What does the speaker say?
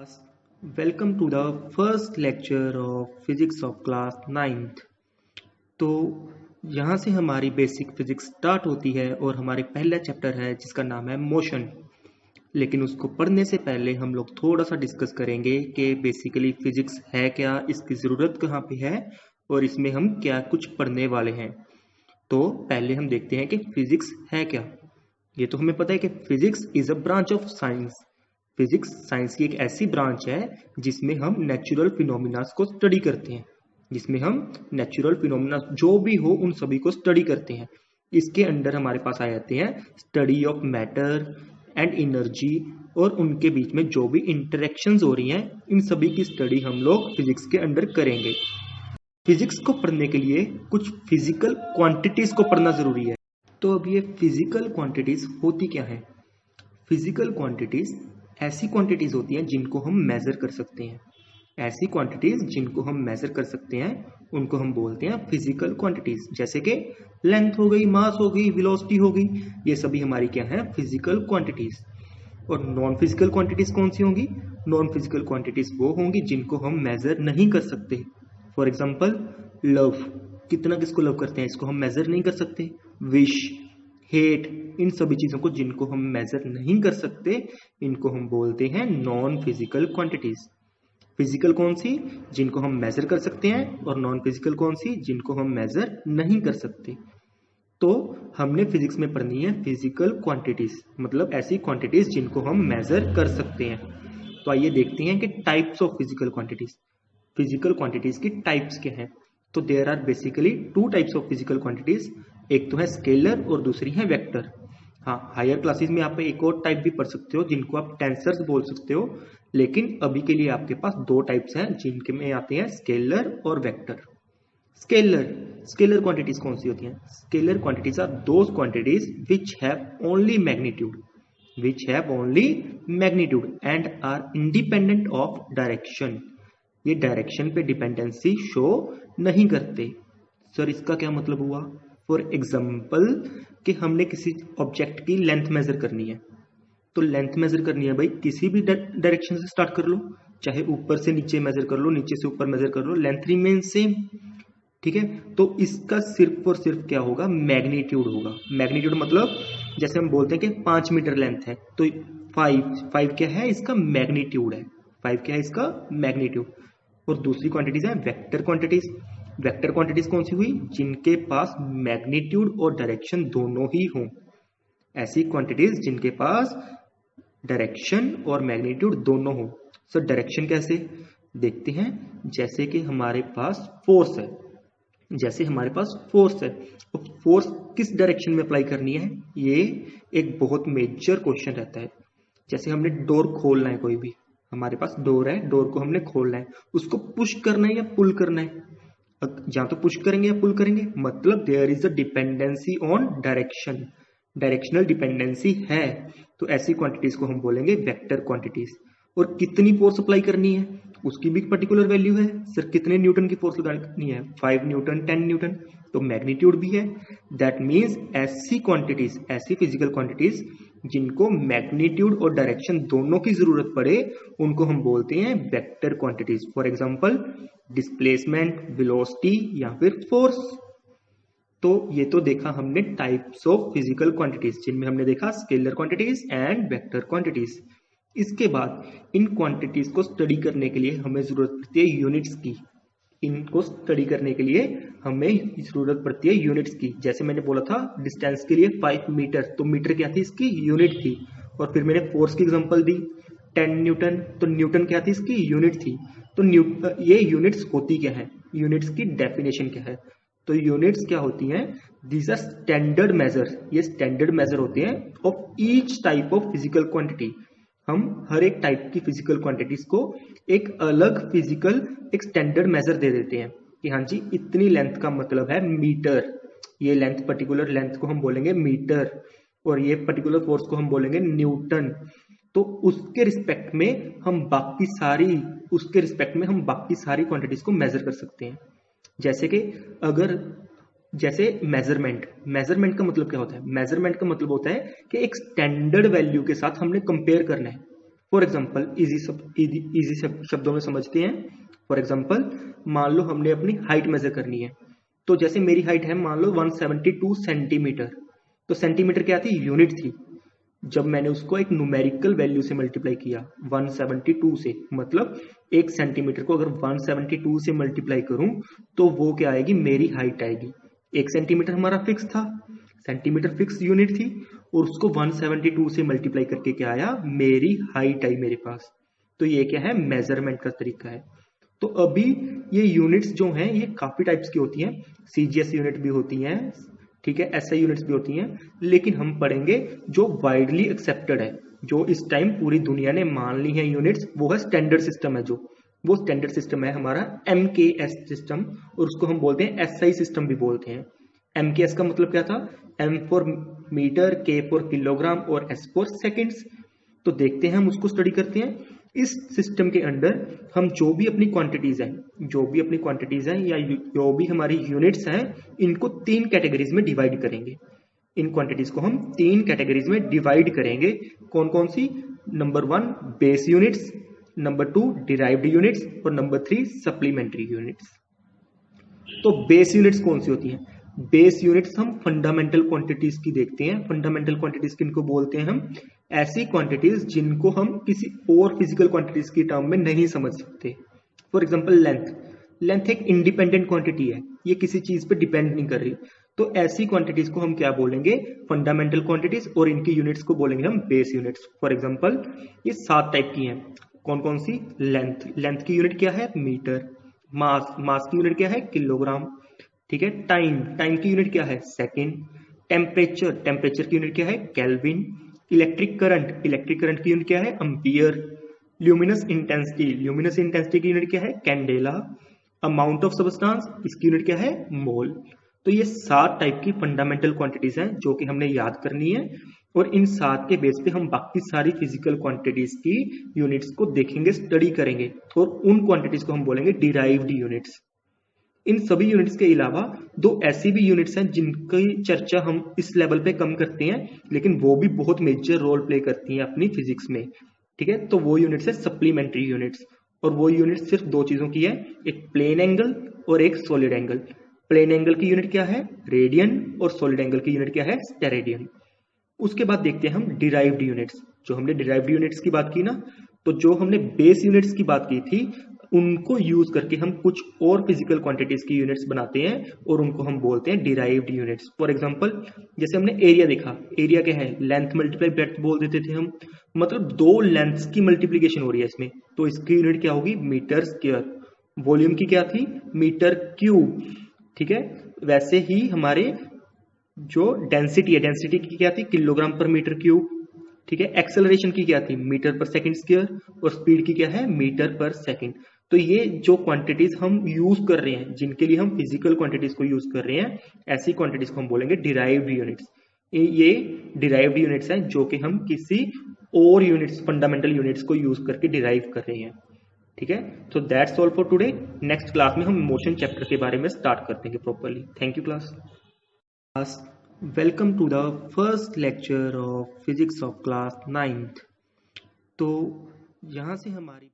class. Welcome to the first lecture of physics of class 9th. तो यहाँ से हमारी बेसिक फिजिक्स स्टार्ट होती है और हमारे पहला चैप्टर है जिसका नाम है मोशन। लेकिन उसको पढ़ने से पहले हम लोग थोड़ा सा डिस्कस करेंगे कि बेसिकली फिजिक्स है क्या, इसकी ज़रूरत कहाँ पे है और इसमें हम क्या कुछ पढ़ने वाले हैं। तो पहले हम देखते हैं कि फिजिक्स है क्या। ये तो हमें पता है कि physics is a branch of science. Physics science की एक ऐसी ब्रांच है जिसमें हम नेचुरल फिनोमिना को स्टडी करते हैं, जिसमें हम नेचुरल फिनोमिना जो भी हो उन सभी को स्टडी करते हैं। इसके अंडर हमारे पास आ जाते हैं study of matter and energy और उनके बीच में जो भी इंटरेक्शंस हो रही हैं, इन सभी की स्टडी हम लोग फिजिक्स के अंडर करेंगे। फिजिक्स को पढ़ने के लिए कुछ फिजिकल क्वांटिटीज को पढ़ना जरूरी है। तो अब ये फिजिकल क्वांटिटीज होती क्या है? फिजिकल क्वांटिटीज ऐसी क्वांटिटीज होती हैं जिनको हम मेजर कर सकते हैं। ऐसी क्वांटिटीज जिनको हम मेजर कर सकते हैं उनको हम बोलते हैं फिजिकल क्वांटिटीज। जैसे कि लेंथ हो गई, मास हो गई, वेलोसिटी हो गई, ये सभी हमारी क्या है? Physical quantities. और नॉन फिजिकल क्वांटिटीज कौन सी होंगी? नॉन फिजिकल क्वांटिटीज वो होंगी जिनको हम मेजर नहीं कर सकते। फॉर एग्जाम्पल लव, कितना किसको लव करते हैं, इसको हम मेजर नहीं कर सकते। विश, हेट, इन सभी चीजों को जिनको हम मेजर नहीं कर सकते इनको हम बोलते हैं नॉन फिजिकल क्वांटिटीज। फिजिकल कौन सी? जिनको हम मेजर कर सकते हैं, और नॉन फिजिकल कौन सी? जिनको हम मेजर नहीं कर सकते। तो हमने फिजिक्स में पढ़नी है फिजिकल क्वांटिटीज, मतलब ऐसी क्वांटिटीज जिनको हम मेजर कर सकते हैं। तो आइए देखते हैं कि types of physical quantities. Physical quantities की टाइप्स क्या हैं? तो there are basically two types of physical quantities. एक तो है स्केलर और दूसरी है वेक्टर। हाँ, हायर क्लासेस में आप एक और टाइप भी पढ़ सकते हो जिनको आप टेंसर्स बोल सकते हो, लेकिन अभी के लिए आपके पास दो टाइप्स हैं जिनके में आते हैं स्केलर और वेक्टर। स्केलर क्वांटिटीज कौन सी होती हैं? Scalar quantities are those quantities which have only magnitude and are independent of direction. ये डायरेक्शन पे डिपेंडेंसी शो नहीं करते। सर इसका क्या मतलब हुआ? फॉर एग्जाम्पल कि हमने किसी ऑब्जेक्ट की लेंथ मेजर करनी है, तो लेंथ मेजर करनी है भाई किसी भी डायरेक्शन से स्टार्ट कर लो, चाहे ऊपर से नीचे मेजर कर लो, नीचे से ऊपर मेजर कर लो, लेंथ रिमेन सेम। ठीक है, तो इसका सिर्फ और सिर्फ क्या होगा? मैग्नीट्यूड होगा। मैग्नीट्यूड मतलब जैसे हम बोलते हैं कि 5 मीटर लेंथ है तो 5 क्या है? इसका मैग्नीट्यूड है। 5 क्या है? इसका मैग्नीट्यूड। और दूसरी क्वांटिटीज है वेक्टर क्वांटिटीज। वेक्टर क्वांटिटीज कौन सी हुई? जिनके पास मैग्नीट्यूड और डायरेक्शन दोनों ही हों। ऐसी क्वांटिटीज जिनके पास डायरेक्शन और मैग्नीट्यूड दोनों हो। सो डायरेक्शन कैसे देखते हैं? जैसे कि हमारे पास फोर्स है, तो फोर्स किस डायरेक्शन में अप्लाई करनी है, ये एक बहुत मेजर क्वेश्चन रहता है। जैसे हमने डोर खोलना है, कोई भी हमारे पास डोर है, डोर को हमने खोलना है, उसको पुश करना है या पुल करना है? या तो पुश करेंगे या पुल करेंगे, मतलब there is a dependency on direction, directional dependency है। तो ऐसी क्वांटिटीज को हम बोलेंगे वेक्टर क्वांटिटीज। और कितनी फोर्स अप्लाई करनी है उसकी भी पर्टिकुलर वैल्यू है। सर कितने न्यूटन की फोर्स लगानी है? 5 न्यूटन, 10 न्यूटन, तो मैग्नीट्यूड भी है। दैट मीन्स ऐसी क्वांटिटीज, ऐसी फिजिकल क्वांटिटीज जिनको मैग्नीट्यूड और डायरेक्शन दोनों की जरूरत पड़े उनको हम बोलते हैं vector quantities. For example displacement, velocity या फिर फोर्स। तो ये तो देखा हमने टाइप्स ऑफ फिजिकल क्वांटिटीज, जिनमें हमने देखा scalar quantities and vector quantities. इसके बाद इन क्वांटिटीज को स्टडी करने के लिए हमें जरूरत पड़ती है यूनिट्स की। इनको स्टडी करने के लिए हमें जरूरत पड़ती है यूनिट्स की। जैसे मैंने बोला था डिस्टेंस के लिए 5 मीटर, तो मीटर क्या थी? इसकी यूनिट थी। और फिर मैंने फोर्स की एग्जांपल दी 10 न्यूटन, तो न्यूटन क्या थी? इसकी यूनिट थी। तो ये यूनिट्स होती क्या है? यूनिट्स की डेफिनेशन क्या है? तो यूनिट्स क्या होती हैं? These are standard measure. ये स्टैंडर्ड मेजर होते हैं of each type of physical quantity. हम हर एक टाइप की फिजिकल क्वांटिटीज को एक अलग फिजिकल एक स्टैंडर्ड मेजर दे देते हैं कि हाँ जी इतनी लेंथ का मतलब है मीटर, ये लेंथ, पर्टिकुलर लेंथ को हम बोलेंगे मीटर, और ये पर्टिकुलर फोर्स को हम बोलेंगे न्यूटन। तो उसके रिस्पेक्ट में हम बाकी सारी क्वांटिटीज को मेजर कर सकते हैं। जैसे कि जैसे मेजरमेंट का मतलब क्या होता है? मेजरमेंट का मतलब होता है कि एक स्टैंडर्ड वैल्यू के साथ हमने कंपेयर करना है। फॉर एग्जाम्पल इजी शब्दों में समझते हैं। फॉर एग्जाम्पल मान लो हमने अपनी हाइट मेजर करनी है, तो जैसे मेरी हाइट है मान लो 172 सेंटीमीटर, तो सेंटीमीटर क्या थी, यूनिट थी। जब मैंने उसको एक न्यूमेरिकल वैल्यू से मल्टीप्लाई किया 172 से, मतलब एक सेंटीमीटर को अगर 172 से मल्टीप्लाई करूं तो वो क्या आएगी, मेरी हाइट आएगी। एक सेंटीमीटर हमारा फिक्स था, सेंटीमीटर फिक्स यूनिट थी, और उसको 172 से मल्टीप्लाई करके क्या आया, मेरी हाइट आई मेरे पास। तो ये क्या है, मेजरमेंट का तरीका है। तो अभी ये यूनिट्स जो हैं ये काफी टाइप्स की होती हैं, सीजीएस यूनिट भी होती हैं, ठीक है, एसआई यूनिट्स भी होती हैं, लेकिन हम पढ़ेंगे जो वाइडली एक्सेप्टेड है, जो इस टाइम पूरी दुनिया ने मान ली है यूनिट्स, वो है स्टैंडर्ड सिस्टम है। जो वो स्टैंडर्ड सिस्टम है हमारा एमकेएस सिस्टम, और उसको हम बोलते हैं एसआई सिस्टम भी बोलते हैं। एमकेएस का मतलब क्या था, एम फॉर मीटर, के फॉर किलोग्राम और एस फॉर सेकेंड्स। तो देखते हैं, हम उसको स्टडी करते हैं। इस सिस्टम के अंडर हम जो भी अपनी क्वांटिटीज हैं या जो भी हमारी यूनिट्स हैं, इनको 3 कैटेगरीज में डिवाइड करेंगे। इन क्वांटिटीज को हम 3 कैटेगरीज में डिवाइड करेंगे। कौन कौन सी, number 1 base units, number 2 derived units और नंबर 3 सप्लीमेंट्री यूनिट्स। तो बेस यूनिट्स कौन सी होती हैं, बेस यूनिट्स हम फंडामेंटल क्वांटिटीज की देखते हैं। फंडामेंटल क्वांटिटीज किनको बोलते हैं, हम ऐसी क्वांटिटीज जिनको हम किसी और फिजिकल क्वांटिटीज की टर्म में नहीं समझ सकते। फॉर एग्जांपल लेंथ एक इंडिपेंडेंट क्वांटिटी है, ये किसी चीज पे डिपेंड नहीं कर रही। तो ऐसी क्वांटिटीज को हम क्या बोलेंगे, फंडामेंटल क्वांटिटीज, और इनकी यूनिट्स को बोलेंगे हम बेस यूनिट्स। फॉर एग्जांपल ये 7 टाइप की हैं। कौन कौन सी, लेंथ की यूनिट क्या है, मीटर। मास की यूनिट क्या है, किलोग्राम। ठीक है, टाइम की यूनिट क्या है, सेकेंड। टेम्परेचर की यूनिट क्या है, केल्विन। इलेक्ट्रिक करंट की यूनिट क्या है, एम्पियर। ल्यूमिनस इंटेंसिटी की यूनिट क्या है, कैंडेला। अमाउंट ऑफ सब्सटेंस, इसकी यूनिट क्या है, मोल। तो ये 7 टाइप की फंडामेंटल क्वांटिटीज हैं जो कि हमने याद करनी है, और इन 7 के बेस पे हम बाकी सारी फिजिकल क्वांटिटीज की यूनिट्स को देखेंगे, स्टडी करेंगे, और उन क्वांटिटीज को हम बोलेंगे डिराइव्ड यूनिट्स। इन सभी यूनिट्स के अलावा 2 ऐसी भी यूनिट्स हैं जिनकी चर्चा हम इस लेवल पे कम करते हैं, लेकिन वो भी बहुत मेजर रोल प्ले करती हैं अपनी फिजिक्स में। ठीक है, तो वो यूनिट्स है सप्लीमेंट्री यूनिट्स, और वो यूनिट सिर्फ 2 चीजों की है, एक प्लेन एंगल और एक सॉलिड एंगल। प्लेन एंगल की यूनिट क्या है, रेडियन, और सॉलिड एंगल की यूनिट क्या है, स्टेरेडियन। उसके बाद देखते हैं हम डिराइव्ड यूनिट्स। जो हमने डिराइव्ड यूनिट्स की बात की ना, तो जो हमने बेस यूनिट्स की बात की थी, उनको यूज करके हम कुछ और फिजिकल क्वांटिटीज की यूनिट्स बनाते हैं, और उनको हम बोलते हैं डिराइव्ड यूनिट्स। फॉर एग्जांपल जैसे हमने एरिया देखा, एरिया क्या है, लेंथ मल्टीप्लाई ब्रेड्थ बोल देते थे हम, मतलब 2 लेंथ्स की मल्टीप्लीकेशन हो रही है इसमें, तो इसकी यूनिट क्या होगी, मीटर स्क्वायर। वॉल्यूम की क्या थी, मीटर क्यूब। ठीक है, वैसे ही हमारे जो डेंसिटी की क्या थी, किलोग्राम पर मीटर क्यूब। ठीक है, एक्सेलरेशन की क्या थी, मीटर पर सेकंड स्क्वायर, और स्पीड की क्या है, मीटर पर सेकंड। तो ये जो क्वांटिटीज हम यूज कर रहे हैं, जिनके लिए हम फिजिकल क्वांटिटीज को यूज कर रहे हैं, ऐसी क्वांटिटीज को हम बोलेंगे डिराइव्ड यूनिट्स। ये डिराइव्ड यूनिट्स हैं जो कि हम किसी और यूनिट्स, फंडामेंटल यूनिट्स को यूज करके डिराइव कर रहे हैं। ठीक है, तो that's all for today. Next class में हम मोशन चैप्टर के बारे में स्टार्ट कर देंगे properly. Thank you class. Welcome to the first lecture of physics of class 9th। तो यहाँ से हमारी